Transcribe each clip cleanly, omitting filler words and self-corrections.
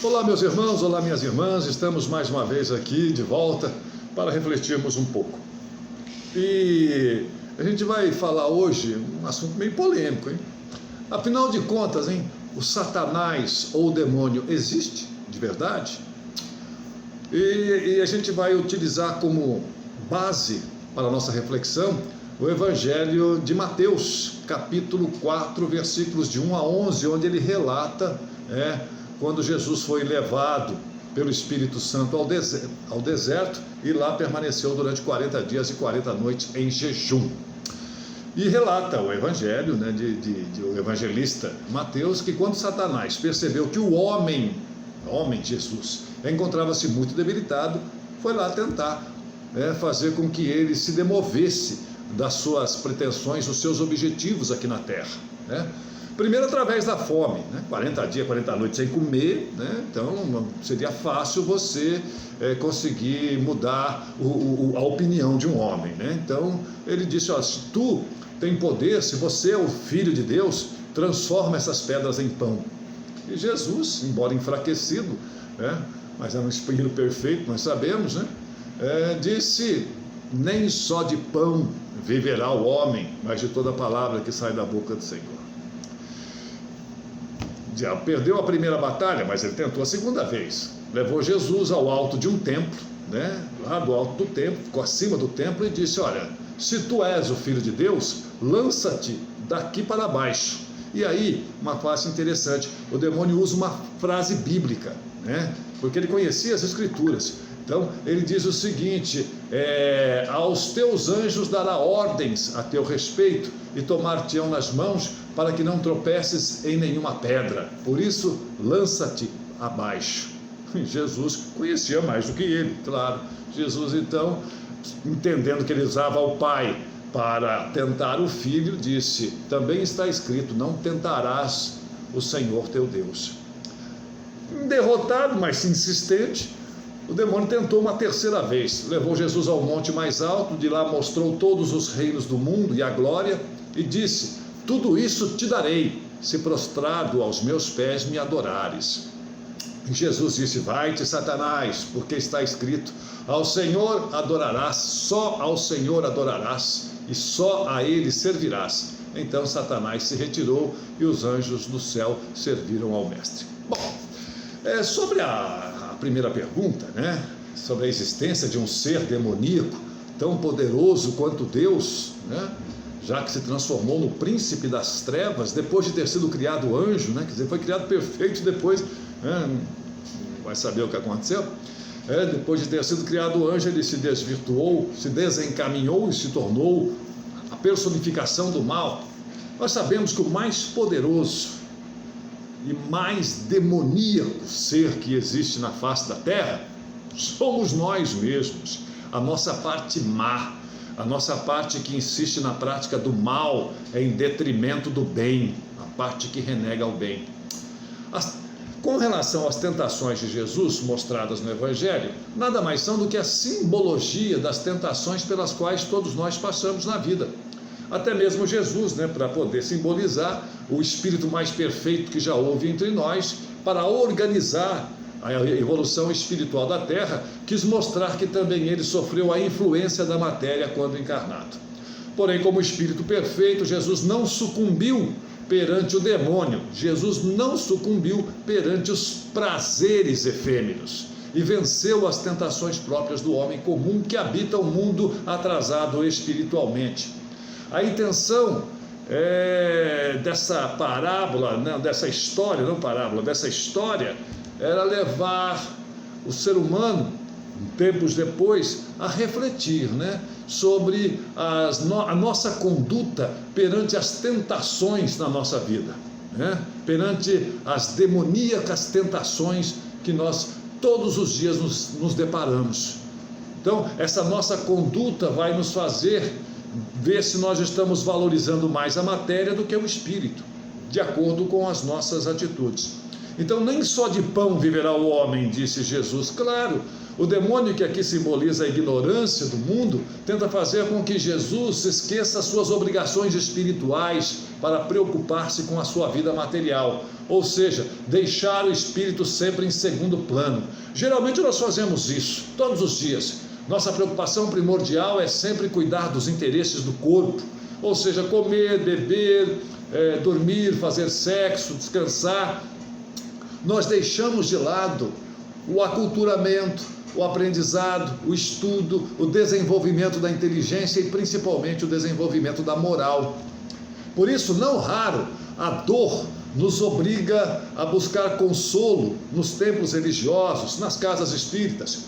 Olá, meus irmãos, olá, minhas irmãs, estamos mais uma vez aqui de volta para refletirmos um pouco. E a gente vai falar hoje um assunto meio polêmico, hein? Afinal de contas, hein, o Satanás ou o demônio existe de verdade? E a gente vai utilizar como base para a nossa reflexão o Evangelho de Mateus, capítulo 4, versículos de 1 a 11, onde ele relata quando Jesus foi levado pelo Espírito Santo ao deserto e lá permaneceu durante 40 dias e 40 noites em jejum. E relata o Evangelho, o evangelista Mateus, que quando Satanás percebeu que o homem Jesus, encontrava-se muito debilitado, foi lá tentar fazer com que ele se demovesse das suas pretensões, dos seus objetivos aqui na terra. Primeiro através da fome, 40 dias, 40 noites sem comer, então seria fácil você conseguir mudar a opinião de um homem. Então ele disse, se tu tem poder, se você é o Filho de Deus, transforma essas pedras em pão. E Jesus, embora enfraquecido, mas era um espírito perfeito, nós sabemos, disse, nem só de pão viverá o homem, mas de toda palavra que sai da boca do Senhor. Já perdeu a primeira batalha, mas ele tentou a segunda vez. Levou Jesus ao alto de um templo, lá do alto do templo, ficou acima do templo e disse, olha, se tu és o Filho de Deus, lança-te daqui para baixo. E aí, uma frase interessante, o demônio usa uma frase bíblica, porque ele conhecia as Escrituras. Então, ele diz o seguinte, aos teus anjos dará ordens a teu respeito e tomar-te-ão nas mãos para que não tropeces em nenhuma pedra. Por isso, lança-te abaixo. Jesus conhecia mais do que ele, claro. Jesus, então, entendendo que ele usava o Pai para tentar o Filho, disse, também está escrito, não tentarás o Senhor teu Deus. Derrotado, mas insistente, o demônio tentou uma terceira vez, levou Jesus ao monte mais alto, de lá mostrou todos os reinos do mundo e a glória, e disse, tudo isso te darei, se prostrado aos meus pés me adorares. E Jesus disse, vai-te, Satanás, porque está escrito, ao Senhor adorarás, só ao Senhor adorarás, e só a Ele servirás. Então Satanás se retirou, e os anjos do céu serviram ao Mestre. Bom, sobre a primeira pergunta, sobre a existência de um ser demoníaco tão poderoso quanto Deus, já que se transformou no príncipe das trevas, depois de ter sido criado anjo, quer dizer, foi criado perfeito depois, vai saber o que aconteceu, depois de ter sido criado anjo, ele se desvirtuou, se desencaminhou e se tornou a personificação do mal. Nós sabemos que o mais poderoso e mais demoníaco ser que existe na face da terra somos nós mesmos, a nossa parte má, a nossa parte que insiste na prática do mal em detrimento do bem, a parte que renega o bem. Com relação às tentações de Jesus mostradas no Evangelho, nada mais são do que a simbologia das tentações pelas quais todos nós passamos na vida. Até mesmo Jesus, para poder simbolizar o espírito mais perfeito que já houve entre nós, para organizar a evolução espiritual da Terra, quis mostrar que também ele sofreu a influência da matéria quando encarnado. Porém, como espírito perfeito, Jesus não sucumbiu perante o demônio, Jesus não sucumbiu perante os prazeres efêmeros e venceu as tentações próprias do homem comum que habita o mundo atrasado espiritualmente. A intenção dessa parábola, dessa história, era levar o ser humano, tempos depois, a refletir, sobre a nossa conduta perante as tentações na nossa vida, perante as demoníacas tentações que nós todos os dias nos deparamos. Então, essa nossa conduta vai nos fazer ver se nós estamos valorizando mais a matéria do que o espírito, de acordo com as nossas atitudes. Então, nem só de pão viverá o homem, disse Jesus. Claro, o demônio, que aqui simboliza a ignorância do mundo, tenta fazer com que Jesus esqueça as suas obrigações espirituais, para preocupar-se com a sua vida material, ou seja, deixar o espírito sempre em segundo plano. Geralmente nós fazemos isso todos os dias. Nossa preocupação primordial é sempre cuidar dos interesses do corpo, ou seja, comer, beber, dormir, fazer sexo, descansar. Nós deixamos de lado o aculturamento, o aprendizado, o estudo, o desenvolvimento da inteligência e principalmente o desenvolvimento da moral. Por isso, não raro, a dor nos obriga a buscar consolo nos templos religiosos, nas casas espíritas,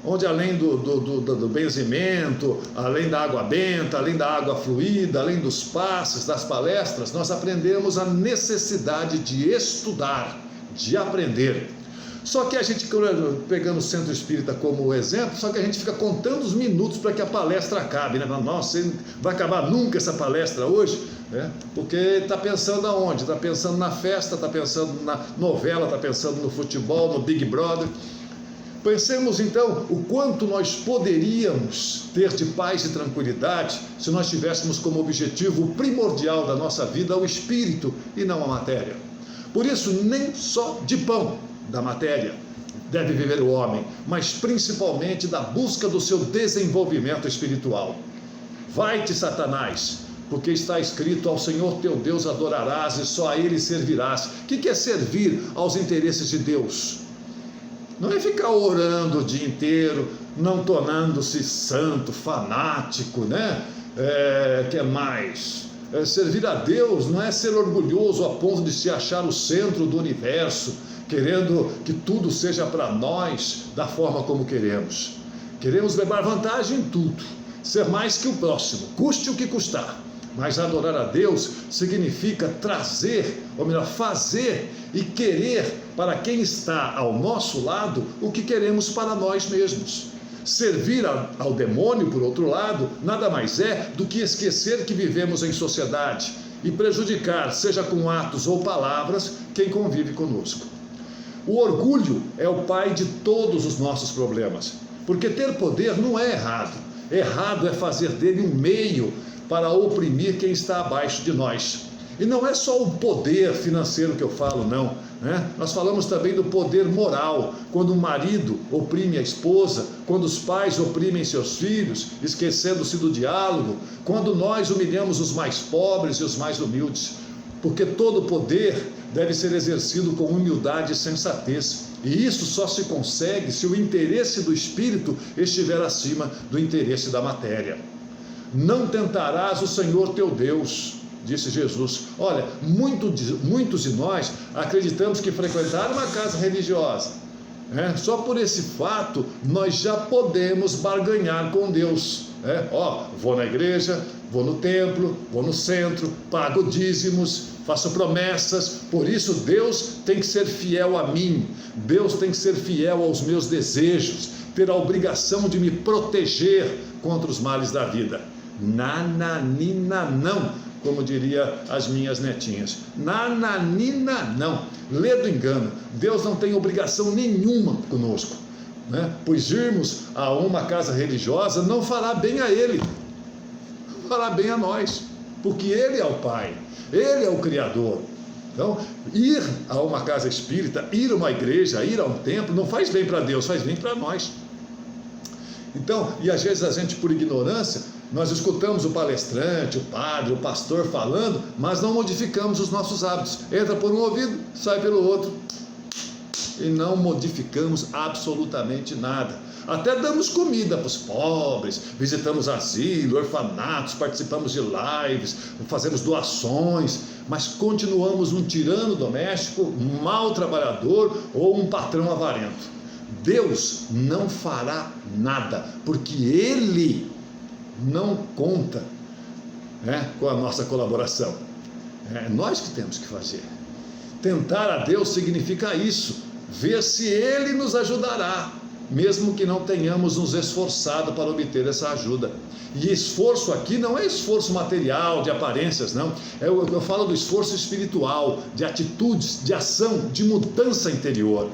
onde além do benzimento, além da água benta, além da água fluida, além dos passes, das palestras, nós aprendemos a necessidade de estudar, de aprender. Só que a gente, pegando o centro espírita como exemplo, só que a gente fica contando os minutos para que a palestra acabe, né? Nossa, vai acabar nunca essa palestra hoje, né? Porque está pensando aonde? Está pensando na festa, está pensando na novela, está pensando no futebol, no Big Brother. Pensemos então o quanto nós poderíamos ter de paz e tranquilidade se nós tivéssemos como objetivo primordial da nossa vida o espírito e não a matéria. Por isso, nem só de pão da matéria deve viver o homem, mas principalmente da busca do seu desenvolvimento espiritual. Vai-te, Satanás, porque está escrito: ao Senhor teu Deus adorarás e só a Ele servirás. O que é servir aos interesses de Deus? Não é ficar orando o dia inteiro, não tornando-se santo, fanático, né? Que mais? Servir a Deus não é ser orgulhoso a ponto de se achar o centro do universo, querendo que tudo seja para nós da forma como queremos. Queremos levar vantagem em tudo, ser mais que o próximo, custe o que custar. Mas adorar a Deus significa trazer, ou melhor, fazer e querer para quem está ao nosso lado o que queremos para nós mesmos. Servir ao demônio, por outro lado, nada mais é do que esquecer que vivemos em sociedade e prejudicar, seja com atos ou palavras, quem convive conosco. O orgulho é o pai de todos os nossos problemas, porque ter poder não é errado. Errado é fazer dele um meio para oprimir quem está abaixo de nós. E não é só o poder financeiro que eu falo, não, né? Nós falamos também do poder moral, quando o marido oprime a esposa, quando os pais oprimem seus filhos, esquecendo-se do diálogo, quando nós humilhamos os mais pobres e os mais humildes, porque todo poder deve ser exercido com humildade e sensatez, e isso só se consegue se o interesse do espírito estiver acima do interesse da matéria. Não tentarás o Senhor teu Deus, disse Jesus. Olha, muitos de nós acreditamos que frequentar uma casa religiosa, só por esse fato nós já podemos barganhar com Deus. Vou na igreja, vou no templo, vou no centro, pago dízimos, faço promessas, por isso Deus tem que ser fiel a mim, Deus tem que ser fiel aos meus desejos, ter a obrigação de me proteger contra os males da vida. Nananina não, como diria as minhas netinhas. Nananina não. Lê do engano. Deus não tem obrigação nenhuma conosco, né? Pois irmos a uma casa religiosa não fará bem a Ele, fará bem a nós, porque Ele é o Pai, Ele é o Criador. Então, ir a uma casa espírita, ir a uma igreja, ir a um templo, não faz bem para Deus, faz bem para nós. Então, e às vezes a gente, por ignorância, nós escutamos o palestrante, o padre, o pastor falando, mas não modificamos os nossos hábitos. Entra por um ouvido, sai pelo outro. E não modificamos absolutamente nada. Até damos comida para os pobres, visitamos asilo, orfanatos, participamos de lives, fazemos doações, mas continuamos um tirano doméstico, um mau trabalhador ou um patrão avarento. Deus não fará nada, porque Ele não conta com a nossa colaboração. É nós que temos que fazer. Tentar a Deus significa isso, ver se Ele nos ajudará, mesmo que não tenhamos nos esforçado para obter essa ajuda. E esforço aqui não é esforço material, de aparências, não. Eu falo do esforço espiritual, de atitudes, de ação, de mudança interior.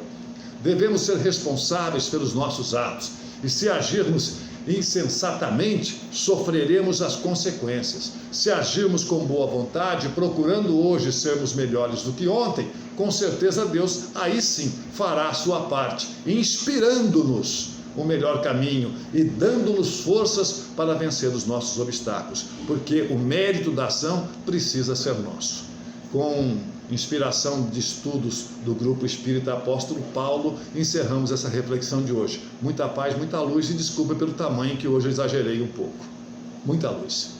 Devemos ser responsáveis pelos nossos atos, e se agirmos insensatamente, sofreremos as consequências. Se agirmos com boa vontade, procurando hoje sermos melhores do que ontem, com certeza Deus aí sim fará a sua parte, inspirando-nos o melhor caminho e dando-nos forças para vencer os nossos obstáculos, porque o mérito da ação precisa ser nosso. Com inspiração de estudos do Grupo Espírita Apóstolo Paulo, encerramos essa reflexão de hoje. Muita paz, muita luz, e desculpa pelo tamanho que hoje eu exagerei um pouco. Muita luz.